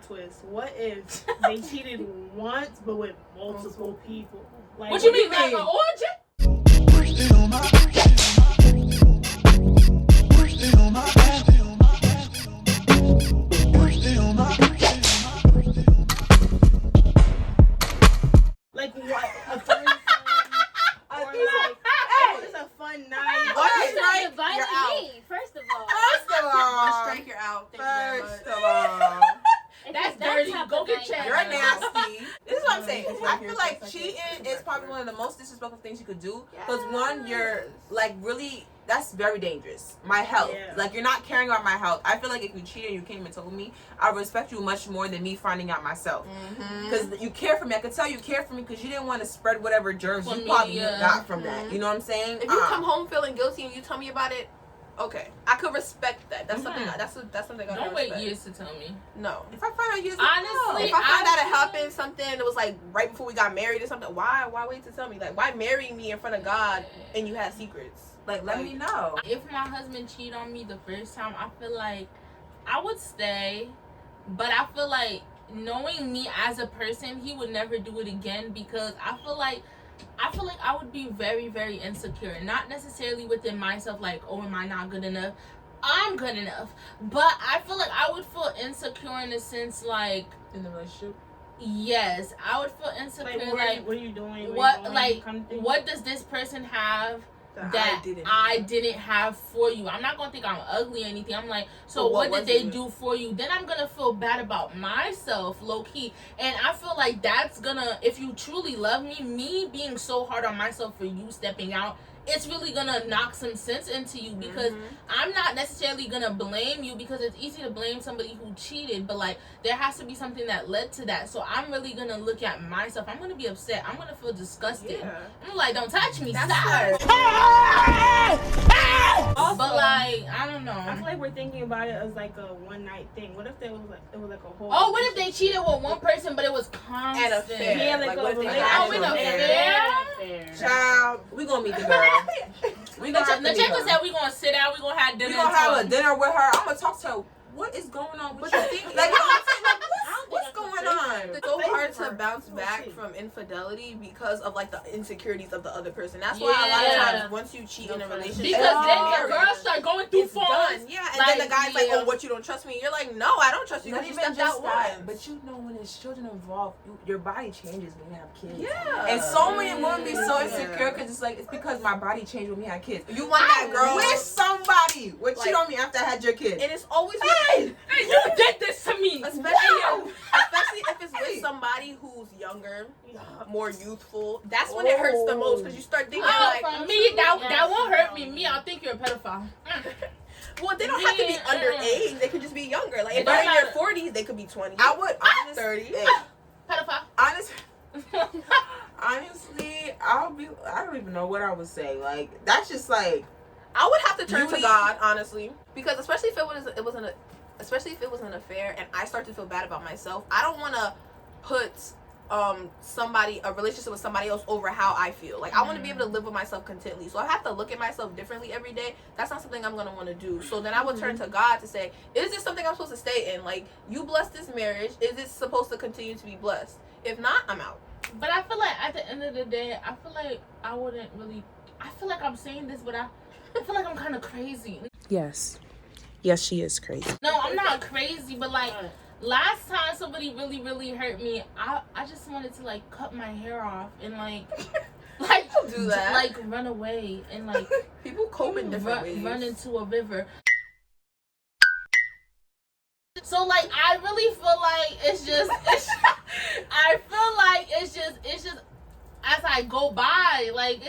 plot twist. What if they cheated once, but with multiple people? Like, what you mean, like an orgy? Like what? A fun time? Or like, it's a fun night. What? You're You're out. Me, first of all. First of all. Strike, you're out. Thank you very much. First of all. That's dirty. Go get checked. You're nasty. This is what I'm saying. I feel like cheating is probably one of the most disrespectful things you could do. Because one, you're like really, that's very dangerous. My health. Yeah. Like you're not caring about my health. I feel like if you cheated and you came and told me, I respect you much more than me finding out myself. Because you care for me. I could tell you care for me because you didn't want to spread whatever germs you probably got from that. You know what I'm saying? If you come home feeling guilty and you tell me about it, okay, I could respect that. That's something. That's something I don't respect. wait years to tell me. No. If I find out years, honestly, if I find out it happened, something that was like right before we got married or something, why wait to tell me? Like, why marry me in front of God and you had secrets? like let me know. If my husband cheated on me the first time, I feel like I would stay, but I feel like knowing me as a person, he would never do it again because I feel like I would be very, very insecure. Not necessarily within myself, like, oh, am I not good enough? I'm good enough. But I feel like I would feel insecure in a sense, like... In the relationship? Yes. I would feel insecure, like what are you doing? What does this person have that I didn't have for you? I'm not gonna think I'm ugly or anything. I'm like, so what did they do for you? Then I'm gonna feel bad about myself, low key. And I feel like that's gonna, if you truly love me being so hard on myself for you stepping out, it's really gonna knock some sense into you because I'm not necessarily gonna blame you because it's easy to blame somebody who cheated, but like there has to be something that led to that. So I'm really gonna look at myself. I'm gonna be upset. I'm gonna feel disgusted. I'm like, don't touch me. Stop. Also, but like, I don't know. I feel like we're thinking about it as like a one night thing. What if it was like a whole? Oh, what if they cheated with one person, but it was constant? And a fair. Yeah, like what if they fair. Child, we gonna meet the girl. We gonna have to meet her. said we gonna sit out. We gonna have dinner. We gonna have a dinner with her. I'm gonna talk to her. What is going on with you? Like, you know what I'm saying? Like, what's going on? It's so hard to bounce back from infidelity because of like the insecurities of the other person. That's why a lot of times once you cheat in a relationship, because then the girls start going through phones. Done. Yeah, and then the guy's like, "Oh, what, you don't trust me?" You're like, "No, I don't trust you." Not You even stepped just out that, once. but you know when there's children involved, your body changes when you have kids. Yeah. And so many women be so insecure because it's like, it's because my body changed when we had kids. You want that girl? I wish somebody would cheat on me after I had your kid. And it's always Hey, you did this to me. especially if it's with somebody who's younger, more youthful. That's when it hurts the most because you start thinking like, for me, that won't hurt me. Me, I'll think you're a pedophile. well, they don't have to be underage. They could just be younger. Like if they're in their 40s, they could be 20. I would honestly 30. Pedophile. Honestly, I don't even know what I would say. Like, that's just like, I would have to turn to God, honestly, because especially if it was an affair and I start to feel bad about myself, I don't want to put a relationship with somebody else over how I feel. Like, I want to be able to live with myself contently. So I have to look at myself differently every day. That's not something I'm going to want to do. So then I would turn to God to say, is this something I'm supposed to stay in? Like, you blessed this marriage. Is it supposed to continue to be blessed? If not, I'm out. But I feel like at the end of the day, I feel like I wouldn't really, I feel like I'm saying this, but I feel like I'm kind of crazy. Yes, she is crazy. No, I'm not crazy, but like last time somebody really, really hurt me, I just wanted to like cut my hair off and like do that. Like run away and like People cope in different ways. Run into a river. So like I really feel like it's just I feel like it's just as I go by, like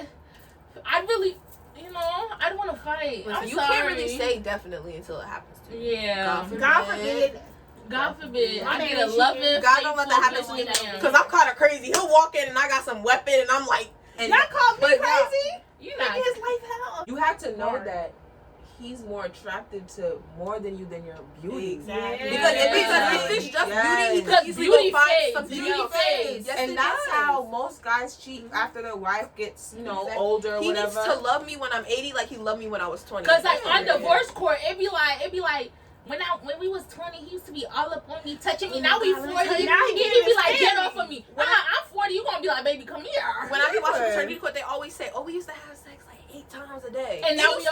I really, you know, I don't want to fight. Listen, I'm you sorry. can't really say definitely until it happens to you. Yeah. God forbid. God forbid. I I mean, need a loving. God don't let that happen to me because I'm kind of crazy. He'll walk in and I got some weapon and I'm like, and y'all call me crazy? You not. His life hell. you have to know that he's more attracted to more than you than your beauty. Exactly. Because if it's just beauty, he Because could easily beauty go find fades. some Beauty beauty fades. Yes, and it that's does. how most guys cheat after their wife gets, you know, older or He whatever. needs to love me when I'm 80 like he loved me when I was 20. Cause like on divorce court, it be like, when we was 20, he used to be all up on me, touching me. Now we 40. Now He be like, get off of me. I'm 40. You gonna be like, baby, come here. When I be watching maternity court, they always say, "Oh, we used to have sex like 8 times a day," and now we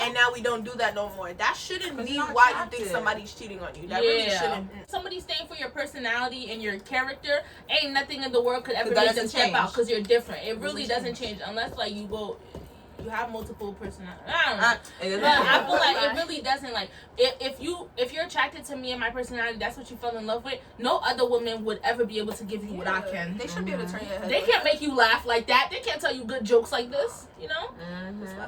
and now we don't do that no more. That shouldn't be why you think somebody's cheating on you. That really shouldn't. Somebody staying for your personality and your character, ain't nothing in the world could ever make them step out because you're different. It really doesn't change unless like you have multiple personalities. I don't know. But I feel like it really doesn't. Like if you're attracted to me and my personality, that's what you fell in love with. No other woman would ever be able to give you what I can. They shouldn't be able to turn your head. They can't make you laugh like that. They can't tell you good jokes like this. You know.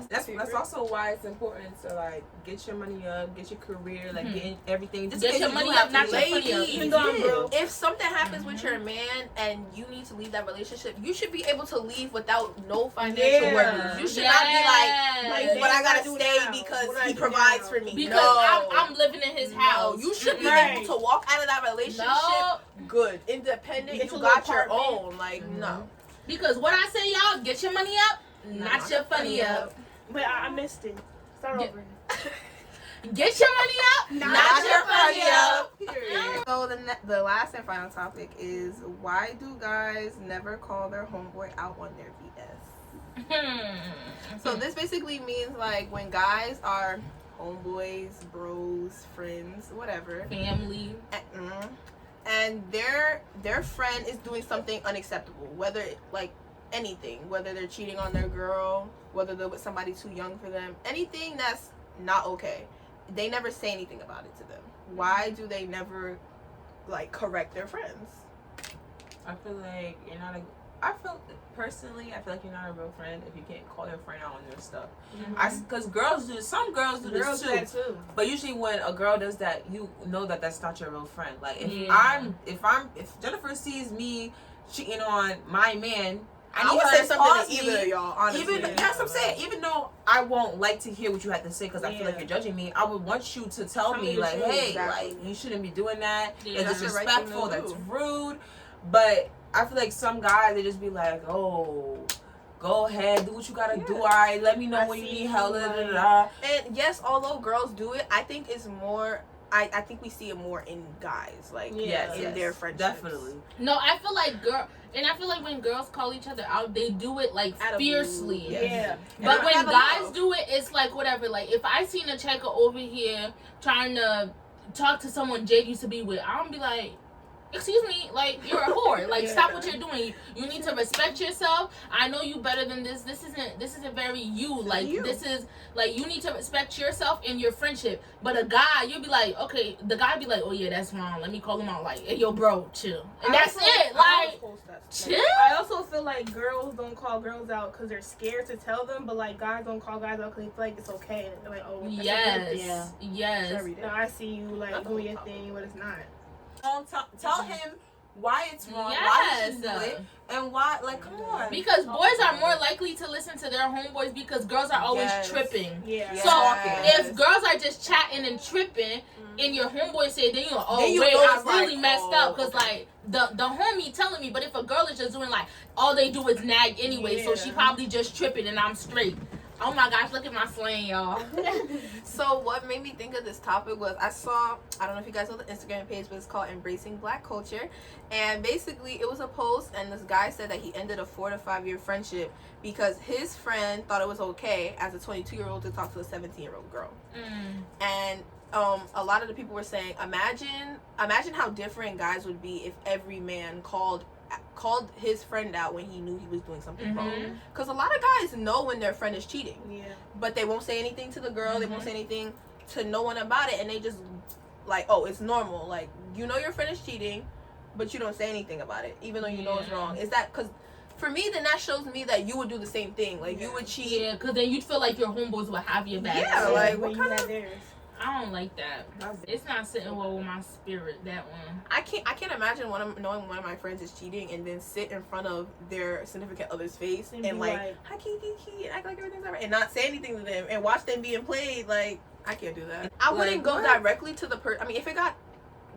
That's also why it's important to like get your money up, get your career, like get everything. Just get your money up, not your money up. Even though if something happens with your man and you need to leave that relationship, you should be able to leave without no financial worries. You should not be like, but I gotta stay because he provides for me. Because I'm living in his house. You should be able to walk out of that relationship good, independent. You got your own. Like no. Because what I say, y'all, get your money up, not your funny up. But I missed it. Start over. Get your money up, not your funny up. So the last and final topic is, why do guys never call their homeboy out on their BS? So this basically means like when guys are homeboys, bros, friends, whatever, family, and their friend is doing something unacceptable, whether like anything, whether they're cheating on their girl, whether they're with somebody too young for them, anything that's not okay, they never say anything about it to them. Why do they never like correct their friends? I feel like you're not I feel like you're not a real friend if you can't call your friend out on your stuff. Because some girls do this too. But usually when a girl does that, you know that that's not your real friend. Like if Jennifer sees me cheating on my man, I would say something to either of y'all, honestly. That's what I'm saying. Even though I won't like to hear what you have to say because I feel like you're judging me, I would want you to tell me like, hey, like you shouldn't be doing that. That's disrespectful. That's rude. But I feel like some guys, they just be like, oh, go ahead, do what you gotta do. All right, let me know when you need help. And yes, although girls do it, I think it's more. I think we see it more in guys, like in their friendships. Definitely. No, I feel like when girls call each other out, they do it like fiercely. But when guys do it, it's like whatever. Like if I seen a checker over here trying to talk to someone Jade used to be with, I'm be like, excuse me, like you're a whore. Like stop what you're doing. You need to respect yourself. I know you better than this. This isn't very you. Like this is like you need to respect yourself and your friendship. But a guy, you'll be like, okay, the guy be like, oh yeah, that's wrong. Let me call him out. Like, hey, yo, bro, chill. And that's it. Like, chill. I also feel like girls don't call girls out because they're scared to tell them, but like guys don't call guys out because they feel like it's okay. They're like, oh, yes. No, I see you like doing your thing, but it's not. Tell him why it's wrong, why he should do it, and why, like, come on. Because boys are more likely to listen to their homeboys because girls are always tripping. So if girls are just chatting and tripping, and your homeboy say, then you're I really messed up because like the homie telling me. But if a girl is just doing like all they do is nag anyway, so she probably just tripping and I'm straight. Oh my gosh, look at my slang, y'all. So what made me think of this topic was I don't know if you guys know the Instagram page, but it's called Embracing Black Culture. And basically it was a post and this guy said that he ended a 4 to 5 year friendship because his friend thought it was okay as a 22-year-old to talk to a 17-year-old girl. And a lot of the people were saying, imagine how different guys would be if every man called his friend out when he knew he was doing something wrong. Because a lot of guys know when their friend is cheating, but they won't say anything to the girl. They won't say anything to no one about it, and they just like, oh, it's normal. Like, you know your friend is cheating, but you don't say anything about it, even though you know it's wrong. Is that because? For me, then that shows me that you would do the same thing. Like you would cheat. Yeah, because then you'd feel like your homeboys would have your back. Yeah, like what kind of? I don't like that. It's not sitting well with my spirit, that one. I can't imagine knowing one of my friends is cheating and then sit in front of their significant other's face and like hi kiki and act like everything's alright and not say anything to them and watch them being played. Like I can't do that. I wouldn't go directly to the person. I mean, if it got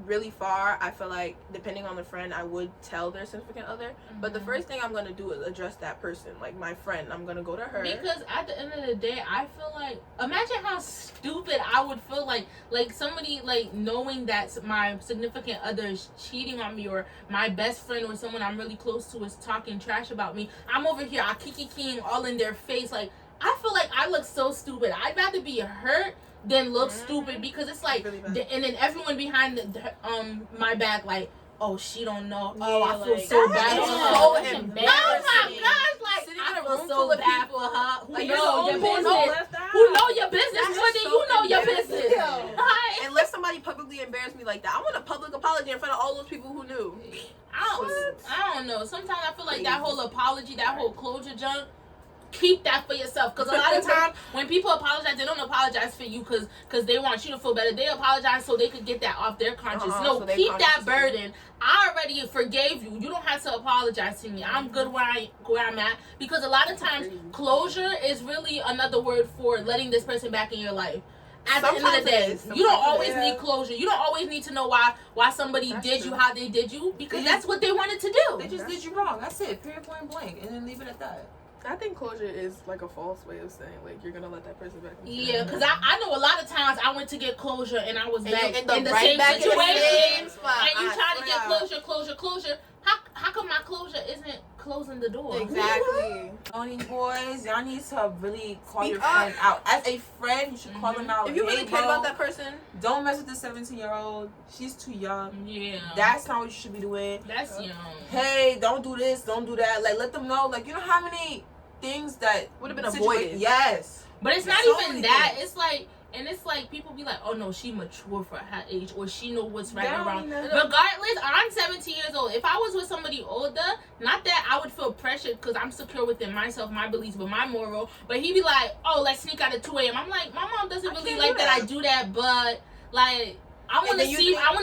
really far, I feel like depending on the friend, I would tell their significant other. But the first thing I'm gonna do is address that person, like my friend. I'm gonna go to her because at the end of the day, I feel like, imagine how stupid I would feel like somebody like knowing that my significant other is cheating on me, or my best friend or someone I'm really close to is talking trash about me. I'm over here, I kikiing all in their face. Like, I feel like I look so stupid. I'd rather be hurt than look stupid, because it's like, really and then everyone behind my back like, oh, she don't know. Yeah, Oh, I feel like, so that bad is for her. so Oh embarrassing. my gosh, like, Sitting I in a feel room so full of bad people, for her. Who like, know your you're the only business? one left out. Who know your business That more is than so you know your embarrassing. business? Like, and let somebody publicly embarrass me like that. I want a public apology in front of all those people who knew. I don't know. Sometimes I feel like that whole apology, that whole closure junk, keep that for yourself. Because a lot of times when people apologize, they don't apologize for you because they want you to feel better. They apologize so they could get that off their conscience. No, so they keep that conscious burden. I already forgave you. You don't have to apologize to me. I'm good where I'm at. Because a lot of times closure is really another word for letting this person back in your life. At the end of the day, you don't always need closure. You don't always need to know why somebody did you how they did you, because that's what they wanted to do. They just did you wrong. That's it. Period, point blank, and then leave it at that. I think closure is like a false way of saying like you're gonna let that person back. Yeah, because I know a lot of times I went to get closure and I was back in the right same back in the situation, same spot. and you trying to get closure. How come my closure isn't closing the door? Exactly. Only boys, y'all need to really call Speak your up. friend out. As a friend, you should call them out. If you really Hey, care bro, about that person, don't mess with the 17-year-old. She's too young. Yeah, That's not what you should be doing. that's young. Hey, don't do this, don't do that. Like, let them know. Like, you know how many things that would have been avoided. Yes. But it's not So even many that. things. It's like, and it's like people be like, oh no, she mature for her age, or she know what's right and wrong. Regardless, I'm 17 years old. If I was with somebody older, not that I would feel pressured because I'm secure within myself, my beliefs, but my moral. But he'd be like, oh, let's sneak out at 2 a.m. I'm like, my mom doesn't really like that I do that, but like, I want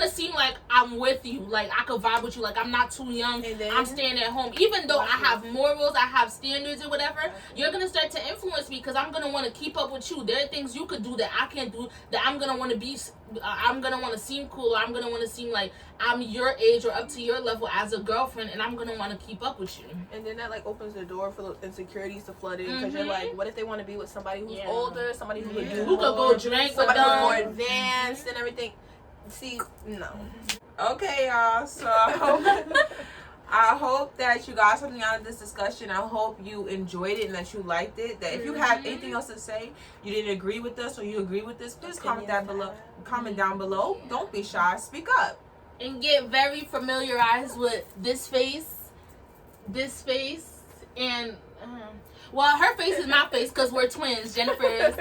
to seem like I'm with you, like I could vibe with you, like I'm not too young, I'm staying at home. Even though I have morals, I have standards or whatever, you're gonna start to influence me because I'm gonna want to keep up with you. There are things you could do that I can't do, that I'm gonna want to be. I'm gonna want to seem cool, or I'm gonna want to seem like I'm your age or up to your level as a girlfriend, and I'm gonna want to keep up with you. And then that like opens the door for the insecurities to flood in, because you're like, what if they want to be with somebody who's older, somebody who could do who could go drink with somebody them, who's more advanced and everything. See, no. Okay, y'all. So I hope that you got something out of this discussion. I hope you enjoyed it and that you liked it. That if you have anything else to say, you didn't agree with us or you agree with this, please comment that below. Comment down below. Don't be shy. Speak up. And get very familiarized with this face, and well, her face is my face because we're twins, Jennifer's.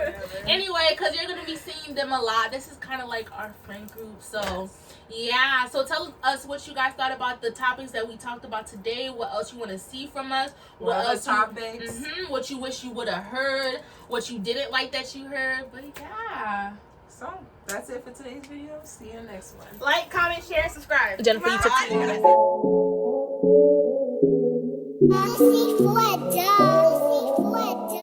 Anyway, because you're going to be seeing them a lot. This is kind of like our friend group. So, yeah. So, tell us what you guys thought about the topics that we talked about today. What else you want to see from us. What other topics. What you wish you would have heard. What you didn't like that you heard. But, yeah. So, that's it for today's video. See you next one. Like, comment, share, and subscribe. Jennifer, you took I see 4